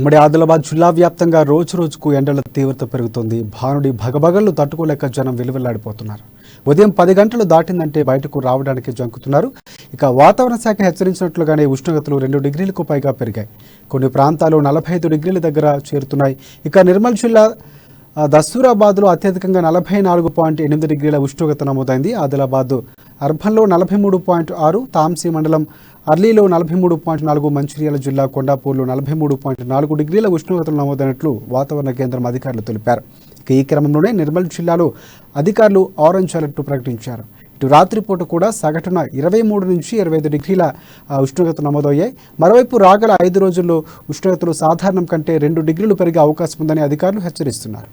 ఉమ్మడి ఆదిలాబాద్ జిల్లా వ్యాప్తంగా రోజుకు ఎండల తీవ్రత పెరుగుతోంది. భానుడి భగభగలు తట్టుకోలేక జనం విలువెల్లాడిపోతున్నారు. ఉదయం 10 గంటలు దాటిందంటే బయటకు రావడానికి జంకుతున్నారు. ఇక వాతావరణ శాఖ హెచ్చరించినట్లుగానే ఉష్ణోగ్రతలు 2 డిగ్రీలకు పైగా పెరిగాయి. కొన్ని ప్రాంతాలు 45 డిగ్రీల దగ్గర చేరుతున్నాయి. ఇక నిర్మల్ జిల్లా దస్తూరాబాద్లో అత్యధికంగా 44.8 డిగ్రీల ఉష్ణోగ్రత నమోదైంది. ఆదిలాబాద్ అర్బన్లో 43.6, తాంసీ మండలం అర్లీలో 43.4, మంచిర్యాల జిల్లా కొండాపూర్లో 43.4 డిగ్రీల ఉష్ణోగ్రతలు నమోదైనట్లు వాతావరణ కేంద్రం అధికారులు తెలిపారు. ఈ క్రమంలోనే నిర్మల్ జిల్లాలో అధికారులు ఆరెంజ్ అలర్ట్ ప్రకటించారు. ఇటు రాత్రిపూట కూడా సగటున 23 నుంచి 25 డిగ్రీల ఉష్ణోగ్రత నమోదయ్యాయి. మరోవైపు రాగల 5 రోజుల్లో ఉష్ణోగ్రతలు సాధారణం కంటే 2 డిగ్రీలు పెరిగే అవకాశం ఉందని అధికారులు హెచ్చరిస్తున్నారు.